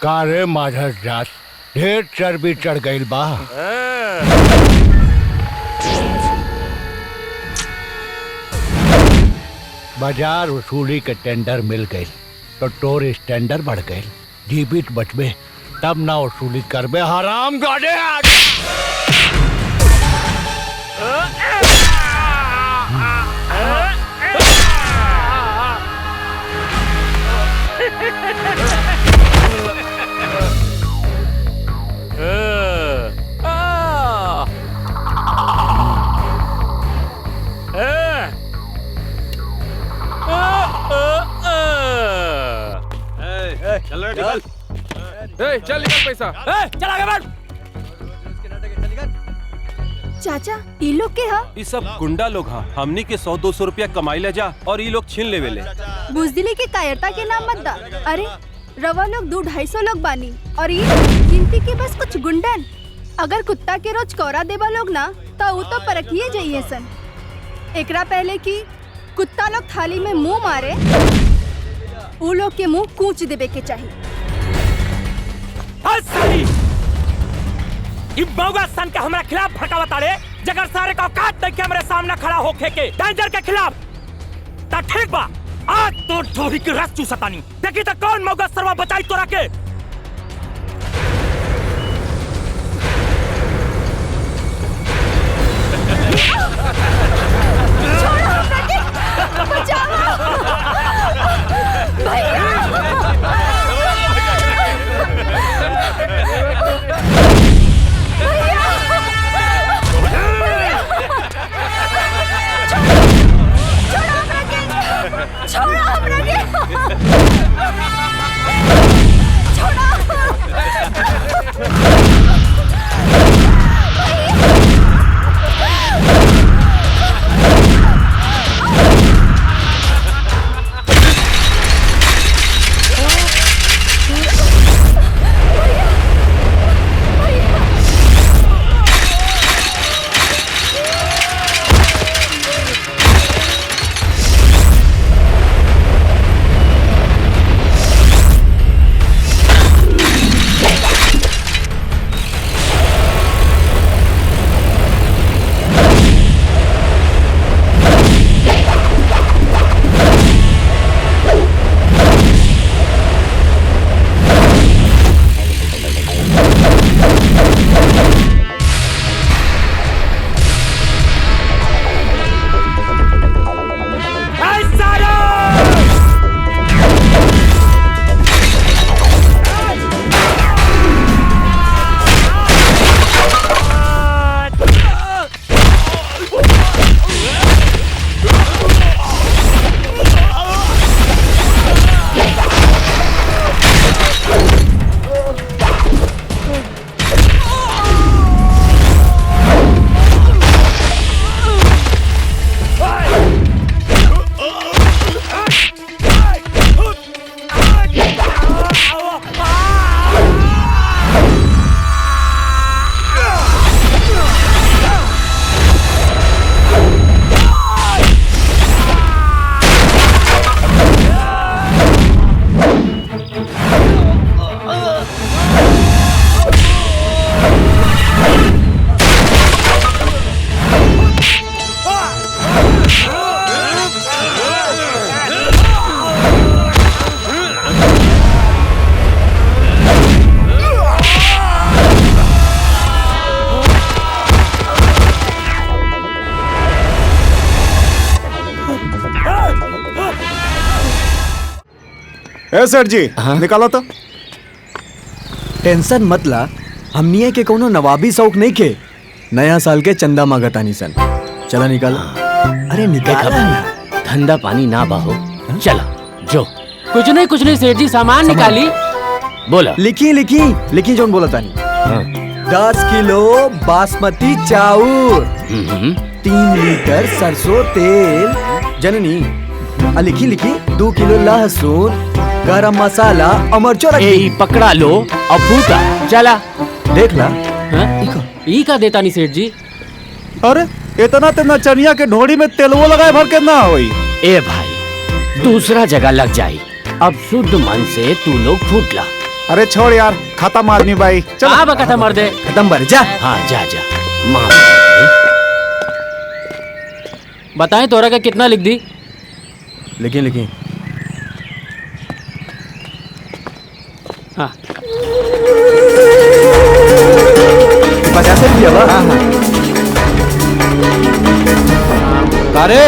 का रे माझा जात ढेर चर्बी चढ़ गईल बा। बाजार वसूली के टेंडर मिल गई तो तोर स्टैंडर बढ़ गई। जीवित बचबे तब ना वसूली करबे हराम गाड़े। चल निकल पैसा। चल आगे बढ़। चाचा ये लोग के हा? ये सब गुंडा लोग हाँ। हमनी के 100-200 रुपया कमाई ले जा और ये लोग छीन लेवे ले। बुजदिली के कायरता के नाम मत दा। अरे रवा लोग 200-250 लोग बानी और ये गिनती के बस कुछ गुंडन। अगर कुत्ता के रोज कौरा देवा लोग ना तो वो तो परखिए जाइए सन। एकरा पहले कि कुत्ता लोग थाली में मुंह मारे वो लोग के मुंह कूच देवे के चाहिए। सन के हमारे खिलाफ भड़कावत आड़े जगर सारे का औकात देख के हमारे सामने खड़ा होके के डेंजर के खिलाफ ता ठीक बा। आज तो ढोरी की रस चूसतानी देखी तो कौन मौका सरवा बचाई तोरा के। ए सेठ जी निकालो तो। टेंशन मत ला, हमनिए के कोनो नवाबी शौक नहीं के। नया साल के चंदा मांगतानी सन। चला निकाल। अरे निकाल ना। धंधा पानी ना बाहो। चला जो कुछ नहीं सेठ जी सामान निकाली। बोला लिखी जोन बोला तानी। 10 किलो बासमती चाउर, 3 लीटर सरसों तेल जननी। लिखी 2 किलो लहसुन, गरम मसाला अमरचो रख दी। पकड़ा लो अब फूटा चला। देख ला। ई का देता नहीं सेठ जी। अरे इतना तो नचनिया के ढोड़ी में तेलवो लगाए भर के ना होई। ए भाई दूसरा जगह लग जाई। अब शुद्ध मन से तू लोग फूट ला। अरे छोड़ यार, खत्म आदमी भाई। चल अब खत्म मर दे। खत्म बर जा। हाँ जा जा। बताएं तोरा का कितना लिख दी? लिखी। हाँ 50 रुपया बा। अरे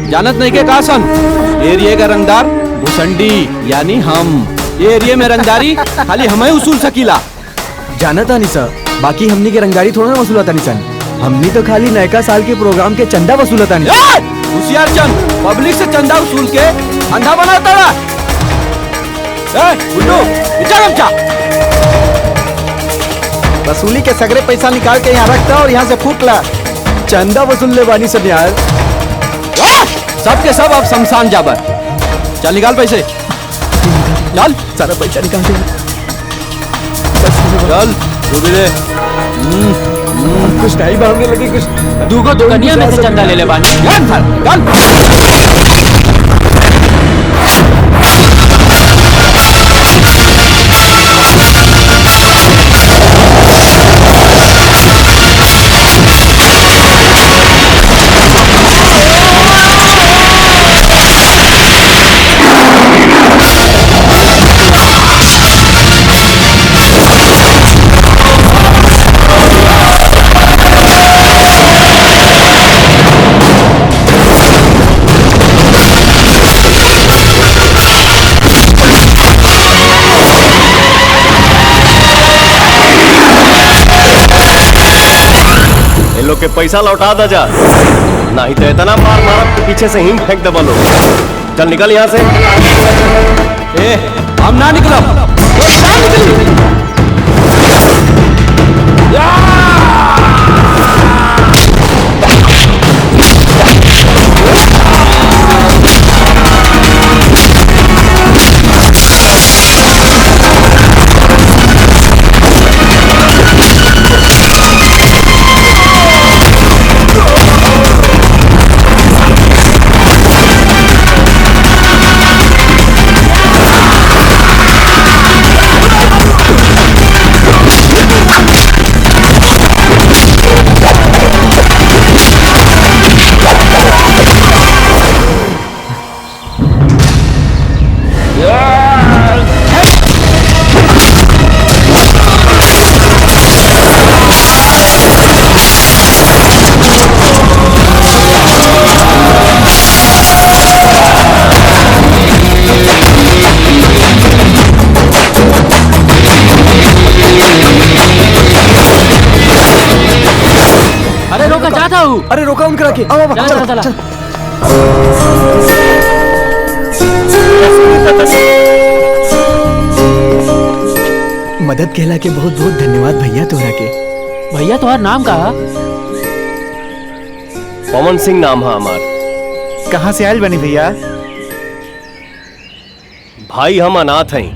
जानत नहीं के का सन एरिया का रंगदार भुसंडी यानी हम। ये एरिया में रंगदारी खाली हम ही उसूल सकीला। जानता नहीं सर, बाकी हमनी के रंगदारी थोड़ा ना वसूलता नहीं सन। हमनी तो खाली नयका साल के प्रोग्राम के चंदा वसूलता नहीं। होशियार चंद पब्लिक से चंदा वसूल के अंधा बनाता है। बुड्ढू विचार हम क्या वसूली के सगरे पैसा निकाल के यहाँ रखता और यहाँ से फूट ला। चंदा वसूल ले बानी सब यार। सब के सब अब शमशान जाबर। चल निकाल पैसे। चल सारा पैसा निकाल दे। चल तू भी ले। कुछ टाइम भागने लगे कुछ। दूगो दुकनिया में से चंदा ले ले बानी। लोग के पैसा लौटा दा जा, नहीं तो इतना मार मारब के पीछे से हिम फेंक दबा लो। चल निकल यहाँ से। ए हम ना निकलब। अरे रोका उनके रखे। चला चला चला। मदद कहला के बहुत बहुत धन्यवाद भैया तोरा के। भैया तुम्हारा नाम कहा? पवन सिंह नाम है हमार। कहाँ से आयल बनी भैया? भाई हम अनाथ हैं,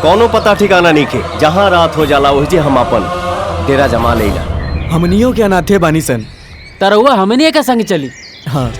कौनो पता ठिकाना नहीं के। जहाँ रात हो जाला वही हम अपन डेरा जमा लेगा। हमनियों के अनाथे बानी सन। तरहुआ हमने का संग चली। हाँ